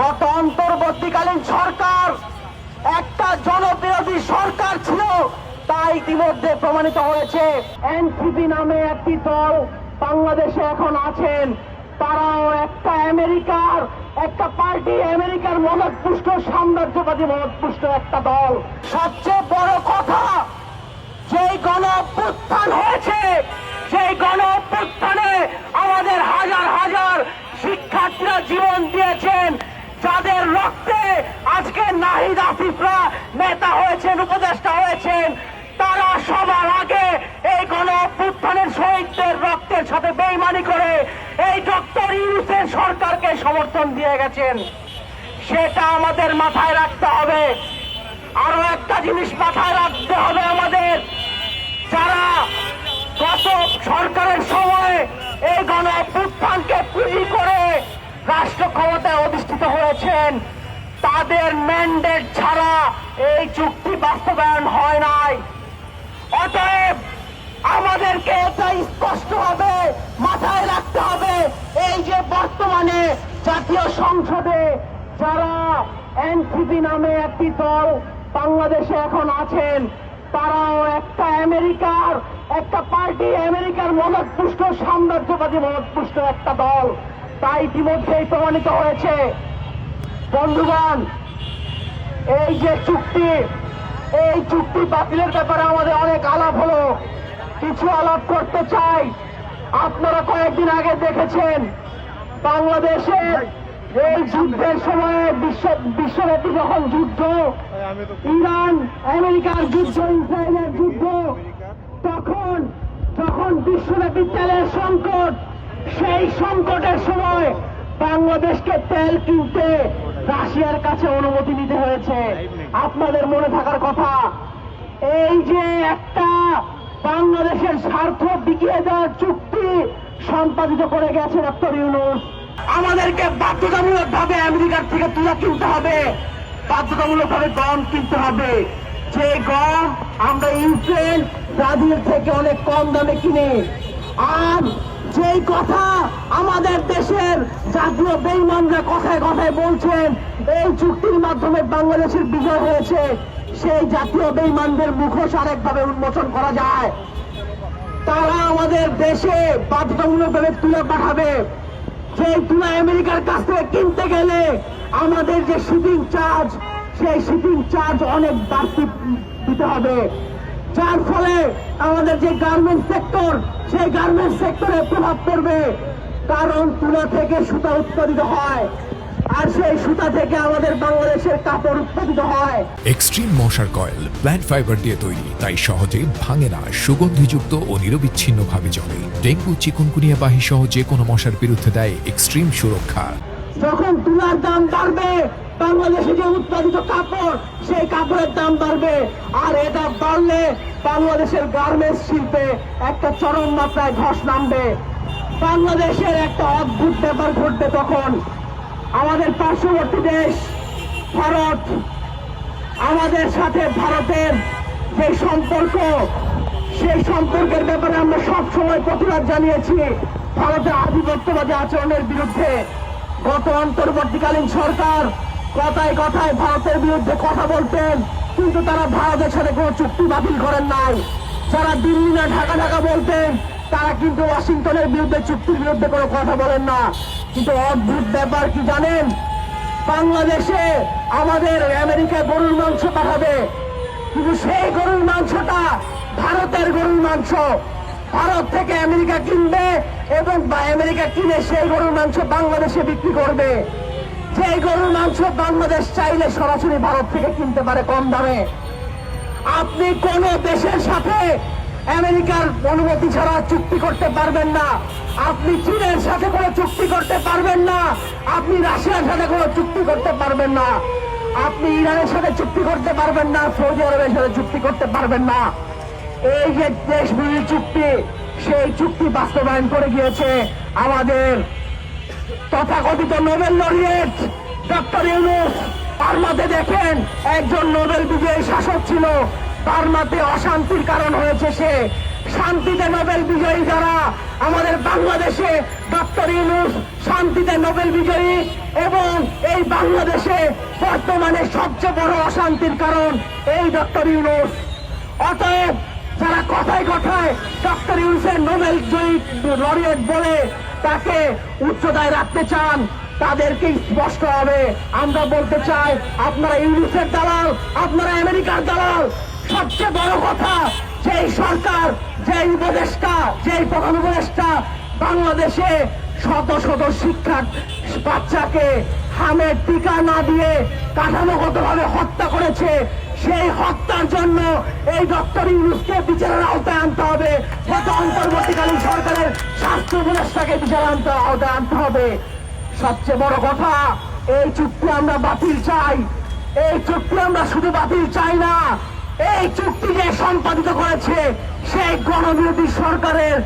গত অন্তর্বর্তীকালীন সরকার একটা জনবিরোধী সরকার ছিল, তা ইতিমধ্যে প্রমাণিত হয়েছে। এনসিপি নামে একটি দল বাংলাদেশে এখন আছেন, তারাও একটা পার্টি, আমেরিকার মদতপুষ্ট সাম্রাজ্যবাদী মদতপুষ্ট একটা দল। সবচেয়ে বড় কথা, যেই গণ অভ্যুত্থান হয়েছে, সেই গণ অভ্যুত্থানে আমাদের হাজার হাজার শিক্ষার্থীরা জীবন দিয়েছেন, যাদের রক্তে আজকে নাহিদ আসিফরা নেতা হয়েছেন, উপদেষ্টা হয়েছেন, তারা সবার আগে এই গণ অভ্যুত্থানের শহীদদের রক্তের সাথে বেইমানি করে এই ডক্টর ইউনূসের সরকারকে সমর্থন দিয়ে গেছেন। সেটা আমাদের মাথায় রাখতে হবে। আরো একটা জিনিস মাথায় রাখতে হবে আমাদের, যারা গত সরকারের সময় এই গণ অভ্যুত্থানকে পুঁজি করে রাষ্ট্র ক্ষমতায় অধিষ্ঠিত হয়েছেন, তাদের ম্যান্ডেট ছাড়া এই চুক্তি বাস্তবায়ন হয় নাই। অতএব আমাদেরকে এটা স্পষ্টভাবে মাথায় রাখতে হবে, এই যে বর্তমানে জাতীয় সংসদে যারা এনসিপি নামে একটি দল বাংলাদেশে এখন আছেন, তারাও একটা পার্টি, আমেরিকার মদতপুষ্ট সাম্রাজ্যবাদী মদতপুষ্ট একটা দল, তা ইতিমধ্যেই প্রমাণিত হয়েছে। বন্ধুগণ, এই যে এই চুক্তি বাতিলের ব্যাপারে আমাদের অনেক আলাপ হলো, কিছু আলাপ করতে চাই। আপনারা কয়েকদিন আগে দেখেছেন বাংলাদেশের এই যুদ্ধের সময়ে বিশ্বব্যাপী যখন যুদ্ধ, ইরান আমেরিকার যুদ্ধ, ইসরায়েলের যুদ্ধ, যখন বিশ্বব্যাপী তেলের সংকট, সেই সংকটের সময় বাংলাদেশকে তেল কিনতে রাশিয়ার কাছে অনুমতি নিতে হয়েছে। আপনাদের মনে থাকার কথা, এই যে একটা বাংলাদেশের স্বার্থ বিকিয়ে দেওয়ার চুক্তি সম্পাদিত করে গেছে ডক্টর ইউনূস। আমাদেরকে বাধ্যতামূলক ভাবে আমেরিকার থেকে তুলা কিনতে হবে, বাধ্যতামূলক ভাবে গম কিনতে হবে। যে গম আমরা ইউক্রেন, ব্রাজিল থেকে অনেক কম দামে কিনে। আর যেই কথা আমাদের দেশের জাতীয় বেঈমানরা কথায় কথায় বলছেন এই চুক্তির মাধ্যমে বাংলাদেশের বিজয় হয়েছে, সেই জাতীয় বেঈমানদের মুখোশ আরেকভাবে উন্মোচন করা যায়। তারা আমাদের দেশে বাধ্যতামূলকভাবে তুলে পাঠাবে। সেই তুলা আমেরিকার কাছ থেকে কিনতে গেলে আমাদের যে শিপিং চার্জ, সেই শিপিং চার্জ অনেক বাড়তি দিতে হবে, যার ফলে আমাদের যে গার্মেন্টস সেক্টর, সেই গার্মেন্টস সেক্টরে প্রভাব পড়বে। কারণ তুলা থেকে সুতা উৎপাদিত হয়, আর সেই সুতা থেকে আমাদের বাংলাদেশের কাপড় উৎপাদিত হয়। এক্সট্রিম মশার কয়েল প্ল্যান্ট ফাইবার দিয়ে তৈরি, তাই সহজে ভাঙে না, সুগন্ধিযুক্ত ও নিরবিচ্ছিন্নভাবে জ্বলে। ডেঙ্গু, চিকুনগুনিয়া বাহি সহ যে কোনো মশার বিরুদ্ধে দেয় এক্সট্রিম সুরক্ষা। যখন তুলার দাম বাড়বে, বাংলাদেশে যে উৎপাদিত কাপড়, সেই কাপড়ের দাম বাড়বে, আর এটা বাড়লে বাংলাদেশের গার্মেন্টস শিল্পে একটা চরম মাত্রায় ধস নামবে। বাংলাদেশের একটা অদ্ভুত ব্যাপার ঘটবে তখন। আমাদের পার্শ্ববর্তী দেশ ভারত, আমাদের সাথে ভারতের যে সম্পর্ক, সেই সম্পর্কের ব্যাপারে আমরা সব সময় প্রতিবাদ জানিয়েছি ভারতের আধিপত্যবাদী আচরণের বিরুদ্ধে। গত অন্তর্বর্তীকালীন সরকার কথায় কথায় ভারতের বিরুদ্ধে কথা বলতেন, কিন্তু তারা ভারতের সাথে কোনো চুক্তি বাতিল করেন নাই। যারা দিল্লি না ঢাকা বলতেন, তারা কিন্তু ওয়াশিংটনের বিরুদ্ধে চুক্তির বিরুদ্ধে কোনো কথা বলেন না। কিন্তু অদ্ভুত ব্যাপার কি জানেন, বাংলাদেশে আমাদের আমেরিকায় গরুর মাংস পাঠাবে, কিন্তু সেই গরুর মাংসটা ভারতের গরুর মাংস। ভারত থেকে আমেরিকা কিনবে এবং আমেরিকা কিনে সেই গরুর মাংস বাংলাদেশে বিক্রি করবে। সেই গরুর মাংস বাংলাদেশ চাইলে সরাসরি ভারত থেকে কিনতে পারে কম দামে। আপনি কোন দেশের সাথে আমেরিকার অনুমতি ছাড়া চুক্তি করতে পারবেন না। আপনি চীনের সাথে কোনো চুক্তি করতে পারবেন না। আপনি রাশিয়ার সাথে কোনো চুক্তি করতে পারবেন না। আপনি ইরানের সাথে চুক্তি করতে পারবেন না, সৌদি আরবের সাথে চুক্তি করতে পারবেন না। এই যে দেশ বিরোধী চুক্তি, সেই চুক্তি বাস্তবায়ন করে গিয়েছে আমাদের তথাকথিত নোবেল লরিয়েট ডক্টর ইউনূস। বার্মাতে দেখেন, একজন নোবেল বিজয়ী শাসক ছিল, বার্মাতে অশান্তির কারণ হয়েছে শান্তিতে নোবেল বিজয়ী যারা আমাদের বাংলাদেশে ডক্টর ইউনূস শান্তিতে নোবেল বিজয়ী, এবং এই বাংলাদেশে বর্তমানে সবচেয়ে বড় অশান্তির কারণ এই ডক্টর ইউনূস। অতএব যারা কথায় কথায় ডক্টর ইউনূসের নোবেল জয়ী লরিয়েট বলে তাকে উচ্চতায় রাখতে চান, তাদেরকে স্পষ্ট হবে আমরা বলতে চাই, আপনারা ইউনূসের দালাল, আপনারা আমেরিকার দালাল। সবচেয়ে বড় কথা, যেই সরকার, যেই উপদেষ্টা, যেই প্রধান উপদেষ্টা বাংলাদেশে শত শত শিক্ষা বাচ্চাকে হামের টিকা না দিয়ে কাঠামোগতভাবে হত্যা করেছে, সেই হত্যার জন্য এই ডক্টর ইউনূসকে বিচারের আওতায় আনতে হবে। গত অন্তর্বর্তীকালীন সরকারের স্বাস্থ্য উপদেষ্টাকে বিচারের আওতায় আনতে হবে। সবচেয়ে বড় কথা, এই চুক্তি আমরা বাতিল চাই। এই চুক্তি আমরা শুধু বাতিল চাই না, এই চুক্তি যে সম্পাদিত করেছে সেই গণবিরোধী সরকারের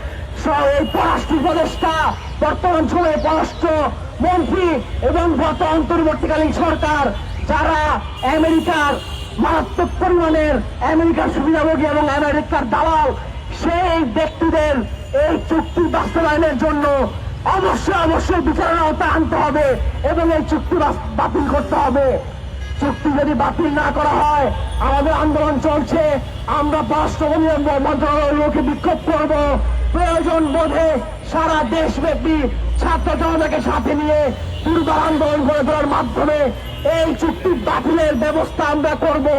এই পররাষ্ট্র উপদেষ্টা, বর্তমান সময়ে পররাষ্ট্র মন্ত্রী এবং গত অন্তর্বর্তীকালীন সরকার, যারা আমেরিকার মারাত্মক পরিমাণের আমেরিকার সুবিধাভোগী এবং আমেরিকার দালাল, সেই ব্যক্তিদের এই চুক্তি বাস্তবায়নের জন্য অবশ্যই বিচারের আওতায় আনতে হবে এবং এই চুক্তি বাতিল করতে হবে। চুক্তি যদি বাতিল না করা হয়, আমাদের আন্দোলন চলছে, আমরা পররাষ্ট্র মন্ত্রণালয়কে বিক্ষোভ করব। প্রয়োজন বোধে সারা দেশব্যাপী ছাত্র জনতাকে সাথে নিয়ে দুর্বার আন্দোলন করে তোলার মাধ্যমে এই চুক্তি বাতিলের ব্যবস্থা আমরা করব।